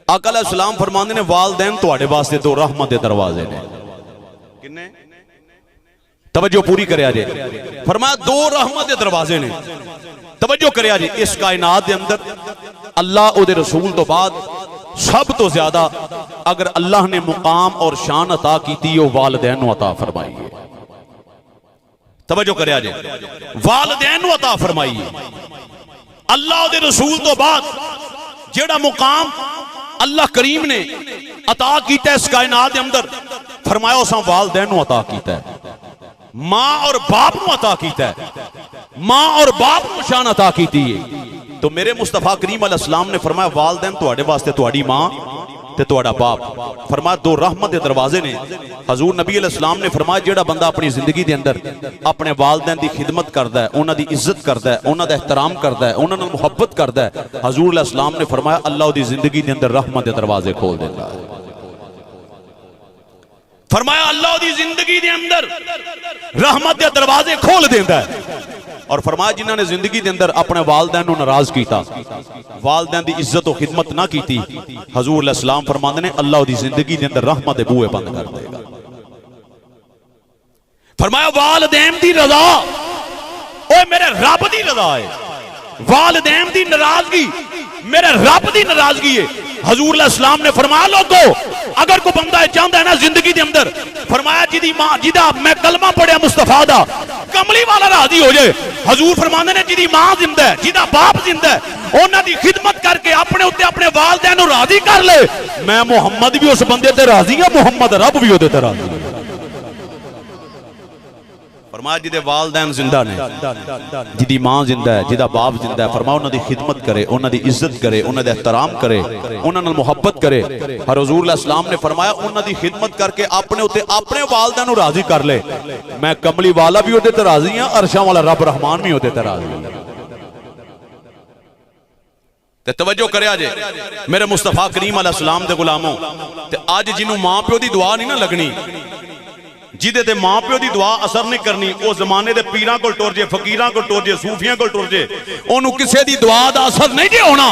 आका अलैहिस्सलाम फरमांदे ने वालदैन तुहाडे वास्ते दो रहमत दे दरवाजे ने। किन्ने? तवज्जो पूरी करया जे। फरमाया दो रहमत दे दरवाजे ने। तवज्जो करया जे। इस कायनात दे अंदर अल्लाह उहदे रसूल तो बाद सब तो ज्यादा अगर अल्लाह ने मुकाम और शान अता की वो वालदैन नूं अता फरमाई है। तवज्जो करया जे। वालदैन नूं अता फरमाई है। अल्लाह उहदे रसूल तो बाद जेड़ा मुकाम अल्लाह करीम ने अता कीता इस कायनात दे अंदर, फरमाया उस वालदैन नूं अता कीता है। मां और बाप नूं अता कीता है। मां और बाप नूं शान अता कीती है। तो मेरे मुस्तफा करीम अलैहिस्सलाम ने फरमाया वालदैन तुहाडे वास्ते तुहाडी मां ते तुहाडा बाप। फरमाया दो रहमत दे दरवाजे ने। हजूर नबी अलैहिस्सलाम ने फरमाया जेड़ा बंदा अपनी जिंदगी दे अंदर अपने वालदैन दी खिदमत करदा है, उन्हां दी इज्जत करदा है, उन्हां दा एहतराम करदा है, उन्हां नाल मुहब्बत करदा है, हजूर अलैहिस्सलाम ने फरमाया अल्लाह दी जिंदगी दे अंदर रहमत दे दरवाजे खोल देता है। फरमाया अल्लाह दी जिंदगी दे अंदर रहमत दे दरवाजे खोल देता है। और फरमाया जिन्हां ने जिंदगी दे अंदर अपने वालदैन नूं नाराज कीता, वालदैन दी इज्जत और खिदमत ना कीती, हजूर अलैहिस्सलाम फरमांदे ने अल्लाह दी जिंदगी दे अंदर रहमत दे बूहे बंद कर देगा। फरमाया वालदैन दी रज़ा, ओए मेरे रब दी रज़ा है। वालदैन दी नाराजगी मेरे रब दी नाराजगी है। हजूर अलैहिस्सलाम ने फरमाया लोगो अगर कोई बंदा चाहता है ना जिंदगी के अंदर, फरमाया जिदी मां जिदा मैं कलमा पढ़िया मुस्तफा दा कमली वाला राजी हो जाए। हजूर फरमांदे ने जिदी मां जिंदा है, जिदा बाप जिंदा है, उन्हां दी खिदमत करके अपने उत्ते अपने वालदैन नूं राजी कर ले, मैं मुहम्मद भी उस बंदे ते राजी हां, मुहम्मद रब भी उहदे ते राजी है। फरमाया जिदे वालदैन जिंदा ने, जिदी मां जिंदा है, जिदा बाप जिंदा है, फरमाया उन्हां दी खिदमत करे, उन्हां दी इज्जत करे, उन्हां दा एहतराम करे, उन्हां नाल मुहब्बत करे। हर हजूर अलैहिस्सलाम ने फरमाया उन्हां दी खिदमत करके अपने उत्ते अपने वालदैन नूं राजी कर ले, मैं कमली वाला भी उहदे ते राजी हां, अरशां वाला रब रहमान भी उहदे ते राजी है। ते तवज्जो करया जे मेरे मुस्तफा करीम अलैहिस्सलाम दे गुलामों, ते अज जिन्हों मां प्यो दी दुआ नहीं ना लगनी, जिदे ते मां प्यो दी दुआ असर नहीं करनी, उस जमाने दे पीरां कोल टुर जे, फकीरां कोल टुर जे, सूफियां कोल टुर जे, ओनू किसे दी दुआ दा असर नहीं जे होना।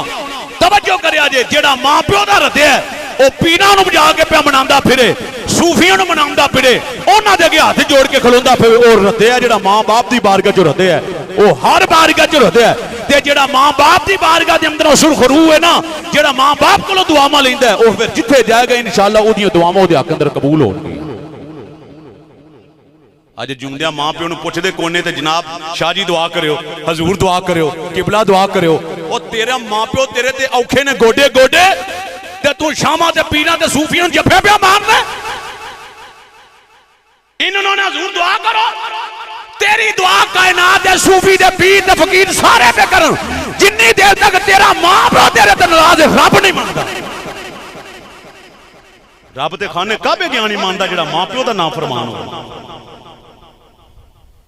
तवज्जो करया जे जेड़ा मां प्यो दा रद्दे है ओ पीरां नूं जाके पे मनांदा फिरे, सूफियां नूं मनांदा फिरे, उन्हां दे अगे हाथ जोड़ के खलोंदा फिरे, ओ रद्दे है जेड़ा मां बाप दी बारगाह च रद्दे है, ओ हर बारगाह च रद्दे है। ते जेड़ा मां बाप दी बारगाह दे अंदर सुरखरू है ना, जेड़ा मां बाप कोलों दुआवां लैंदा है, ओ फिर जिथे जाएगा इंशाअल्लाह ओदियां दुआवां ओदे हक अंदर कबूल होणगियां। अज जिंदिया मां प्यो पुछते कोने ते जनाब शाह जी दुआ करो, हजूर दुआ करो, किबला दुआ करो, और तेरा मां प्यो तेरे ते औखे ने गोडे गोडे, ते तू शामा ते पीरा ते सूफियां जफे पे मारना। इन्होंने हजूर दुआ करो, तेरी दुआ कायनात दे सूफी दे पीर ते फकीर सारे पे करन, जिन्नी देर तक तेरा मां प्यो तेरे ते नाराज रब नहीं मानता। रब ते खाने काबे ज्ञान नहीं मानता जेड़ा मां प्यो दा नाम फरमान हो।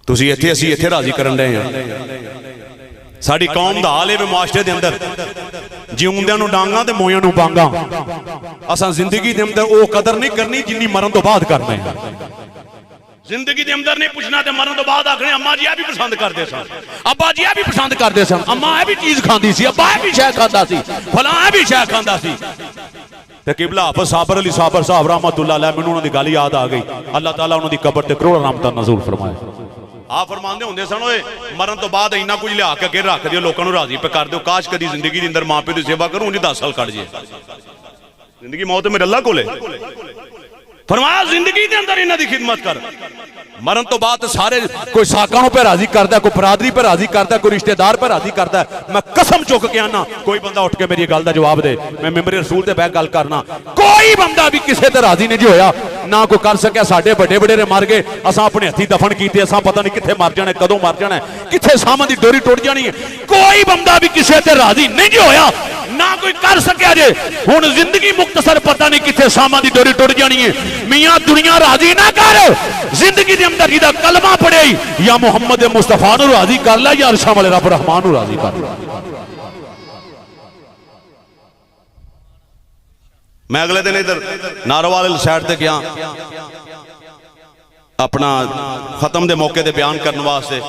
तुसी इत्थे असीं इत्थे राजी करन रहे हैं। साडी कौम दा हाल है मुआशरे दे अंदर जिउंदियां नूं डांगा ते मोइयां नूं बांगा। असां जिंदगी दे अंदर वो कदर नहीं करनी जिन्नी मरण तो बाद करना है। जिंदगी दे अंदर नहीं पुछना ते मरण तो बाद आखने अम्मा जी भी पसंद करते सन, अब्बा जी भी पसंद करते सन, अम्मा भी चीज खांदी सी, अब्बा भी शै खांदा सी, फलां भी शै खांदा सी। ते किबला हाफिज साबर अली साबर साहब रहमतुल्लाह अलैह, मैनूं उन्हां दी गल याद आ गई। अल्लाह ताला उन्हां दी कब्र ते करोड़ां रहमतां नज़ूल फरमाए। आप फरमाते होंगे सन ओए मरण तो बाद इन्ना कुछ लिया के अगे रख दियो, लोगों को राजी पे कर दो, काश कदी जिंदगी के अंदर मां प्यो की सेवा करूं, उन्हें 10 साल कट जाए। जिंदगी मौत मेरे अल्लाह कोले। फरमाया जिंदगी के अंदर इन्हां दी खिदमत कर, मरण तो बाद सारे कोई साकां पे राजी करता है, कोई बरादरी पे राजी करता है, कोई रिश्तेदार पे राजी करता है। मैं कसम चुक के आना, कोई बंदा उठ के मेरी गल का जवाब दे, मैं मेरे रसूल दे बैग गल करना, कोई बंदा भी किसी ते राजी नहीं जी होया, ना कोई कर सकिया। साडे बड़े बड़े मर गए, असां अपने हथी दफन कीते, असां पता नहीं कित्थे मर जाना, कदों मर जाना, कित्थे सामां दी डोरी टुट जानी है। कोई बंदा भी किसी ते राजी नहीं जी होया, ना कोई कर सकिया जे। हुण जिंदगी मुख्तसर पता नहीं कित्थे सामां दी डोरी टुट जानी है। मियां दुनिया राजी ना कर, जिंदगी दे अंदर जिहदा कलमा पढ़े या मुहम्मद मुस्तफा नूं राजी कर लै, या अरशां वाले रब रहमान नूं राजी कर लै। मैं अगले दिन इधर नारोवाल साइड ते गया अपना खत्म दे मौके ते बयान करने वास्ते।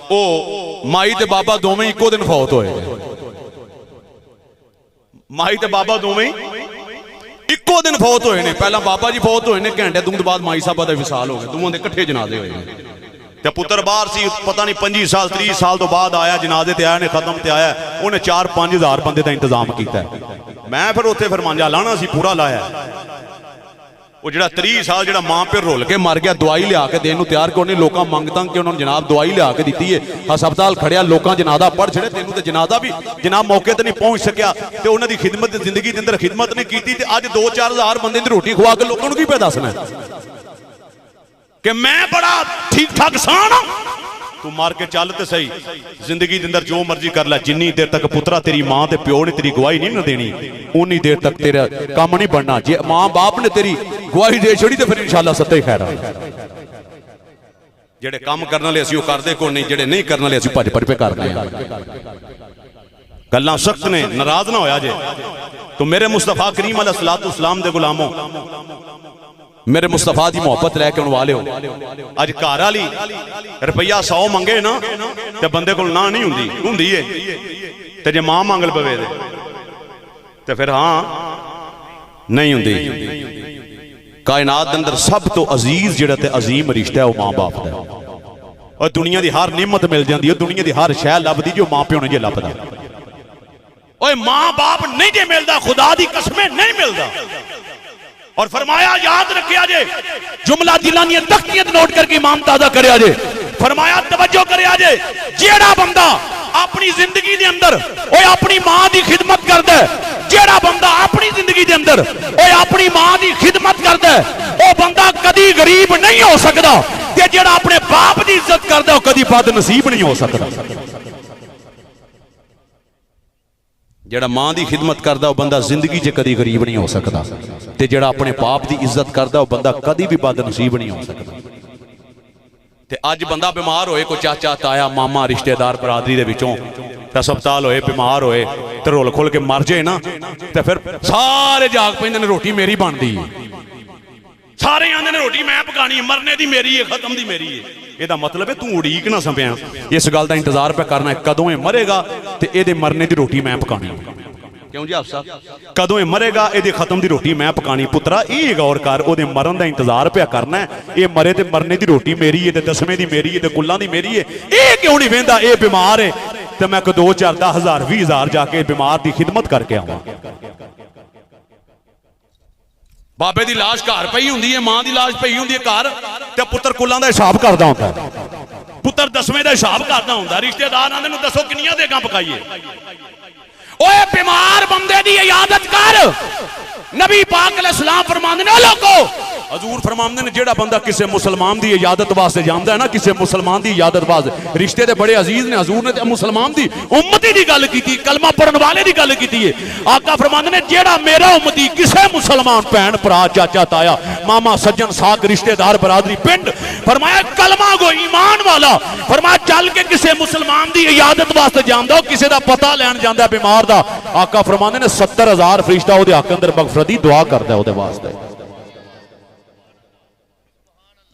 ओ माई ते बाबा दोवें इक्को दिन फौत होए। माई ते बाबा दोवें इक्को दिन फौत होए ने। पहला बाबा जी फौत होए ने, घंटे दूं बाद माई साहबा का विसाल हो गया, दोवां दे इकट्ठे जनाजे होए ने। पुत्र बाहर सी, पता नहीं 25 साल 30 साल तो बाद आया, जनाजे ते आया ने, खत्म ते आया, उन्हें 4-5 हज़ार बंदे का इंतजाम किया। मैं फिर उत्थे फिर मांझा लाना सी पूरा लाया। वो जो 30 साल जो मां प्यो रुल के मर गया, दवाई लिया के देने तैयार क्यों नहीं, लोग मंग तंग के उन्होंने जनाब दवाई लिया के दी है, हस्पताल खड़िया, लोग जनाजा पढ़ छड़े, तेन तो जनाजा भी जनाब मौके पर नहीं पहुंच सकिया, तो उन्होंने खिदमत जिंदगी के अंदर खिदमत नहीं की। अज 2-4 हज़ार बंदे की रोटी खुआ के लोगों को की पे दसना कि मैं बड़ा ठीक ठाक सान हाँ। तू मार के चल तो सही, जिंदगी के अंदर जो मर्जी कर लै, जिन्नी देर तक पुत्रा तेरी मां ते प्यो ने तेरी गवाही नहीं ना देनी, उन्नी देर तक तेरा काम नहीं बनना। जे मां बाप ने तेरी गवाही दे छोड़ी तो फिर इंशाल्लाह सत्ते खैर। जेडे काम करने वाले असीं करते को नहीं, जेडे नहीं करने वाले असीं भज भज पे करते हैं। गल्लां सख्त ने, नाराज ना होया जे। तो मेरे मुस्तफा करीम अलैहिस्सलाम दे गुलामों, मेरे मुस्तफा की मोहब्बत लैके आने वाले हो। अज घर वाली रुपया 100 मंगे ना तो बंदे को ना नहीं हुंदी है, ते जे मां मंगल पवे तो फिर हाँ नहीं हुंदी। कायनात के अंदर सब तो अजीज जिहड़ा ते अजीम रिश्ता है वो मां बाप का। और दुनिया की हर नियमत मिल जाती है, दुनिया की हर शै लभदी जो मां प्यो ने जे लभदा। ओए मां बाप नहीं जे मिलता, खुदा की कसमें नहीं मिलता। और फरमाया याद रखिया जे, जुमला दिलां दी तख्तियां नोट करके इमाम ताजा करया जे। फरमाया तवज्जो करया जे, जेड़ा बंदा अपनी जिंदगी दे अंदर ओए अपनी मां दी खिदमत करदा है, जेड़ा बंदा अपनी जिंदगी दे अंदर ओए अपनी मां दी खिदमत करदा है, ओ बंदा कदी गरीब नहीं हो सकदा। ते जेड़ा अपने बाप दी इज्जत करदा है, ओ कदी बद नसीब नहीं हो सकदा। जेड़ा मां की खिदमत करता वह बंदा जिंदगी च कदी गरीब नहीं हो सकता, ते जेड़ा अपने बाप की इज्जत करता वह बंदा कदी भी बद नसीब नहीं हो सकता। ते अज बंदा बीमार होए, कोई चाचा ताया मामा रिश्तेदार बरादरी दे विचों हस्पताल होए, बीमार होए ते रोल खोल के मर जाए ना, तो फिर सारे जाग पैंदे ने रोटी मेरी बनती है, सारे आंदे ने रोटी मैं पकानी है, मरने दी मेरी है, खत्म दी मेरी है। ਇਹਦਾ मतलब है तू उड़ीक ना सपिया, इस गल का इंतजार पे करना है कदों ये मरेगा तो ये मरने की रोटी मैं पकानी। क्यों जी आप साहब, कदों ये मरेगा ये खत्म की रोटी मैं पकानी। पुत्रा ये गौर कर, वो मरण का इंतजार पे करना है, ये मरे तो मरने की रोटी मेरी है, दसवें की मेरी है, कुल्लां की मेरी है। ये क्यों नहीं वेंदा, ये बीमार है तो मैं 2-4 10 हज़ार 20 हज़ार जाके बीमार की खिदमत करके आवां। बाबे की लाश घर पई हुंदी है, मां की लाश पई हुंदी है घर, ते पुत्र कुलां दा हिसाब करदा हुंदा है, पुत्र दसवें दा हिसाब करदा हुंदा। रिश्तेदार आंदे ने दसो किन्नियां देगां पकाईए। ओए बीमार बंदे दी इयादत कर। नबी पाक अलैहिस्सलाम फरमांदे ने, लोगो हजूर फरमांदे ने, जेड़ा बंदा किसी मुसलमान की इयादत वास्ते जांदा है ना, किसी मुसलमान की इयादत वास्ते, रिश्ते दे बड़े अजीज ने, हजूर ने ते मुसलमान की उम्मती की गल की, कलमा पढ़न वाले की गल की है। आका फरमांदे ने, जेड़ा मेरा उम्मती किसी मुसलमान भैन भरा चाचा ताया मामा सज्जन साक रिश्तेदार बरादरी पिंड, फरमाया कलमा गो ईमान वाला, फरमाया चल के किसी मुसलमान की इयादत वास्ते जांदा, किसी का पता लैन जांदा बीमार दा, आका फरमांदे ने 70,000 फरिश्ता उहदे हक अंदर मगफरत दी दुआ करदा उहदे वास्ते।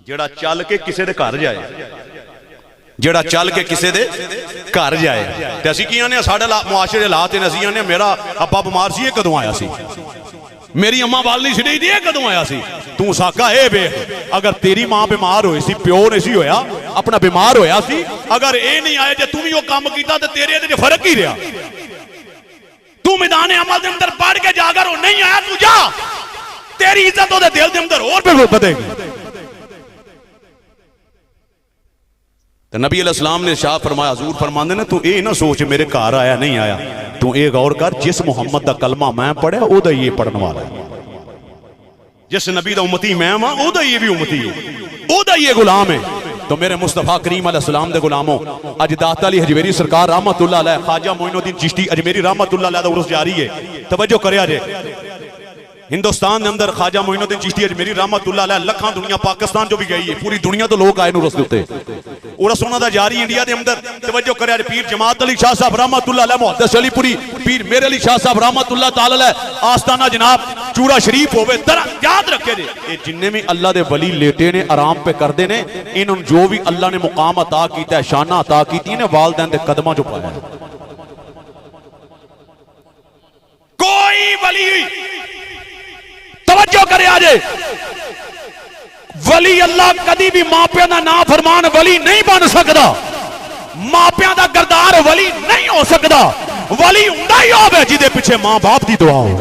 जेड़ा चल के किसी दे घर जाए, जेड़ा चल के किसी दे घर जाए, ते असीं की आने साडे मुआशरे हालात ने, असीं आने मेरा अब्बा बीमार सी, कदों आया सी, मेरी अम्मा वाल नहीं छड़ी दी, कदों आया सी। तू साका ए वेख, अगर तेरी मां बीमार होई सी, प्यो नहीं सी होया, अपना बीमार होया सी, अगर ये नहीं आए जे तू भी वो काम कीता ते तेरे इहदे च फर्क ही रहा। तू मैदान अमल के अंदर पढ़ के जाकर वो नहीं आया, तू जा, तेरी इज्जत ओदे दिल के अंदर और भी बढ़ेगी। तो नबी अलैहिस्सलाम ने शाह फरमाया, हजूर फरमांदे ने, तू ये ना सोच मेरे घर आया नहीं आया, तू ये गौर कर, जिस मुहम्मद का कलमा मैं पढ़िया ओदा ये पढ़ने वाला है, जिस नबी का उम्मती मैं वा ओदा ये भी उम्मती है, ओदा ये गुलाम है। तो मेरे मुस्तफा करीम अलैहिस्सलाम दे गुलामों, अज दाता अली हजवेरी सरकार रहमतुल्लाह अलैह, ख्वाजा मोइनुद्दीन चिश्ती अजमेरी रहमतुल्लाह अलैह दा उर्स जारी है। तवज्जो करया जे, हिंदुस्तान के अंदर ख्वाजा मोइनुद्दीन चिश्ती अजमेरी रहमतुल्लाह अलैह, लखां दुनिया पाकिस्तान जो भी गई है, पूरी दुनिया तो लोग आए उर्स दे उत्ते, उर्स उन्हां दा जारी इंडिया के अंदर। तवज्जो करया जे, पीर जमात अली शाह साहब रहमतुल्लाह अलैह, मुहद्दिस अलीपुरी पीर मेरे अली शाह साहब रहमतुल्लाह तआला अलैह, आस्ताना जनाब चूड़ा शरीफ होवे, याद रखे जे, ये जिन्ने भी अल्लाह दे वली लेटे ने आराम पे करते ने, इन्होंने जो भी अल्लाह ने मुकाम अता किया है, शाना अता की ने, वालदैन दे कदमां चो पाया। कोई कोई वली तवज्जो करे आजे वली अल्लाह कदी भी मापिया का ना फरमान वली नहीं बन सकता, मापिया का गरदार वली नहीं हो सकता। वली हुंदा ही होवे जिदे पिछे मां बाप की दुआ हो,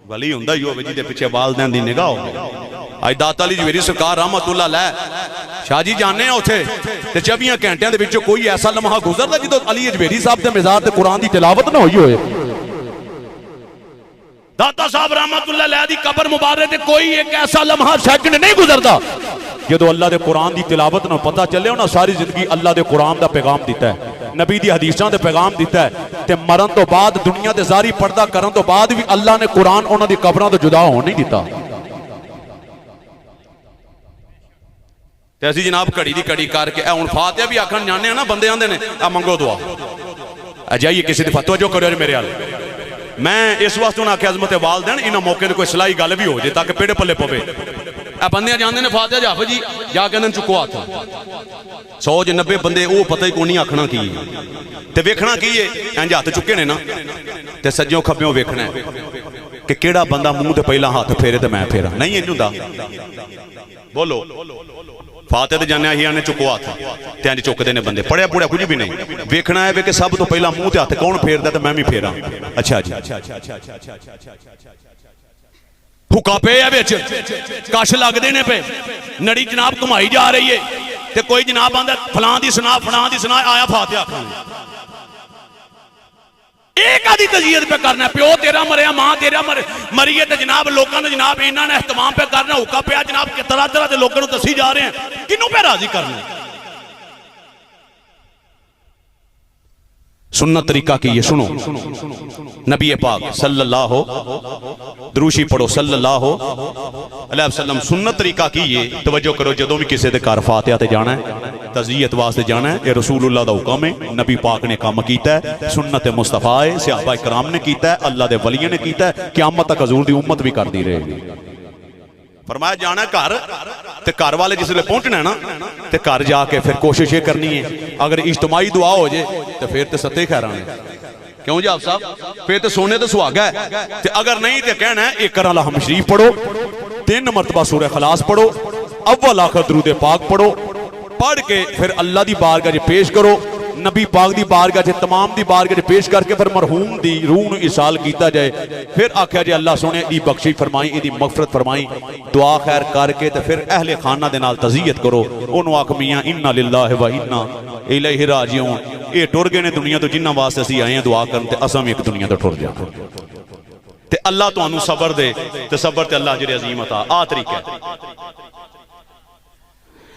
वली हुंदा ही होवे जिदे पिछे वालदैन दी निगाह हो। अज दाता अली जवेरी सरकार रहमतुल्लाह अलैह शाह जी जाने उथे ते 24 घंटिया दे विचों कोई ऐसा लम्हा गुजरदा जिदों अली जवेरी साहब दे मज़ार ते कुरान दी तिलावत ना होई होए। दाता साहब रहमतुल्लाह अलैह दी कब्र मुबारक ते कोई एक ऐसा लम्हा सेकंड नहीं गुजरदा जो अल्लाह दे कुरान दी तिलावत ना पता चले उन्हें सारी जिंदगी अल्लाह दे कुरान दा पैगाम दिता है, नबी दी हदीसां दे पैगाम दिता है ते मरण तो बाद दुनिया दे जारी पर्दा करन तो बाद भी अल्लाह ने कुरान उन्हां दी कब्रां तो जुदा होण नहीं दिता। ते असीं जनाब घड़ी दी घड़ी करके हुण फातिहा भी आखण जाने ना, बंदे आंदे ने आ मंगो दुआ, आ जाइए किसी दी फतवा जो करो मेरे हाल। मैं इस वास्ते उन्हें आख्या अजमत वालदैन इन्हां मौके ते कोई सलाई गल भी हो जाए ताकि पेड़ पल्ले पवे। आ बंदे जांदे ने फातिहा जाफ जी जा के चुको हथ 100 च 90 बंदे वो पता ही कोई नहीं आखना की ते वेखना की है इंज हथ चुके ने ना ते सज्जों खब्बियों वेखना है कि केड़ा बंदा मुंह ते पहला हाथ फेरे ते मैं फेरा, नहीं इंज हुंदा। बोलो फातिहा ते जाने ही आने चुको हाथ ते इंज चुकदे ने बंदे, पढ़िया पुढ़िया कुछ भी नहीं, वेखना है कि सब तो पहला मुंह ते हाथ कौन फेरदा ते मैं भी फेरा। अच्छा जी हुक्का पे बिच कश लगते ने पे नड़ी जनाब घुमाई जा रही है ते कोई जनाब आंदा फलां दी सुना फलां दी सुना आया फातिहा एक आदि तजीयत पे करना, प्यो तेरा मरिया मां तेरा मरी है जनाब लोगों ने जनाब इन्होंने एहतमाम पे करना, हुक्का पे जनाब तरह तरह के लोगों को दसी जा रहे हैं किनू पे राजी करना। सुन्नत तरीका की ये सुनो, नबी पाक सल्लल्लाहु दरूशी पढ़ो सल्लल्लाहु अलैहि वसल्लम। सुन्नत तरीका की ये तवज्जो करो, जदों भी किसी दे घर फातिहा ते जाना है तज़ियत वास्ते जाना है, ये रसूलुल्लाह दा हुक्म है, नबी पाक ने काम कीता है, सुन्नत मुस्तफा है, सहाबा इकराम ने कीता है, अल्लाह दे वलियां ने कीता है, क़यामत तक हजूर दी उम्मत भी करती रहेगी। फरमाया जाना घर ते घर वाले जिसले पहुंचना है ना ते घर जाके फिर कोशिश ये करनी है अगर इज्तमाई दुआ हो जाए तो फिर तो सत्ते खैर आने, क्यों जी आप साहब फिर तो सोने तो सुहागा है, ते अगर नहीं तो कहना है एक अल्लाह हम शरीफ पढ़ो, 3 मरतबा सूरह खलास पढ़ो, अव्वल आखिर दुरूद पाक पढ़ो, पढ़ के फिर अल्लाह दी बारगाह च पेश करो, नबी पाक दी बारगाह च तमाम दी बारगाह च पेश करके फिर मरहूम दी रूह नूं इसाल कीता जाए, फिर आख्या जे अल्लाह सोने दी बख्शिश फरमाई, इदी मगफरत फरमाई, दुआ खैर करके ते फिर अहले खाना दे नाल तज़ियत करो, ओनू आख मियां इन्ना लिल्लाहि व इन्ना इलैहि राजिऊन, ये टुर गए ने दुनिया तो जिन्हां वास्ते असीं आए हैं दुआ करन ते असां भी एक दुनिया तो टुर जाना ते अल्लाह तुहानू सबर दे ते सबर ते अल्लाह जेरे अजीम अता। आ तरीका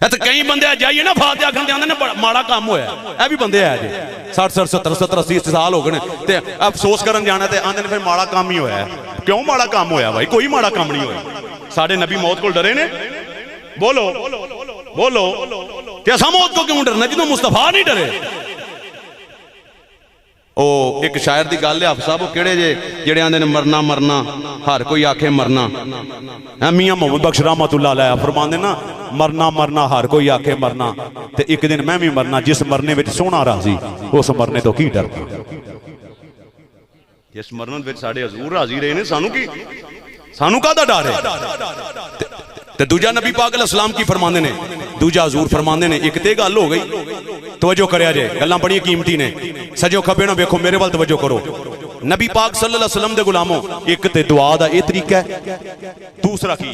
है ते कई बंदे जाइए ना फातिहा आखन आंदे ने माड़ा काम होया, ए भी बंदे है जे 60 70 70 80 साल हो गए ते अफसोस करन जाना ते आंदे ने फिर माड़ा काम ही होया। क्यों माड़ा काम होया भाई, कोई माड़ा काम नहीं होया, साडे नबी मौत को डरे ने। बोलो बोलो ते असां मौत को क्यों डरना जिदों मुस्तफा नहीं डरे। ओ एक शायर दी गल है आप साहब, केड़े जे जेड़े आंदे ने मरना मरना हर कोई आखे मरना, मियां मोहम्मद बख्श रहमतुल्लाह अलैह फरमांदे ना मरना मरना हर कोई आखे मरना, ते एक दिन मैं भी मरना, जिस मरने विच सोहना राजी उस मरने तो की डरना। जिस मरने विच साडे हजूर राजी रहे ने सानू की सानू काहदा डर है। ते दूजा नबी पाक अलैहिस्सलाम की फरमांदे ने, दूजा हजूर फरमांदे ने, एक ते गल हो गई तवज्जो करया जे गल्लां बड़ी कीमती ने, सजो खब्बे ना वेखो मेरे वाल तवज्जो करो। नबी पाक सल्लल्लाहु अलैहि वसल्लम दे गुलामों एक ते दुआ दा ये तरीका है, दूसरा की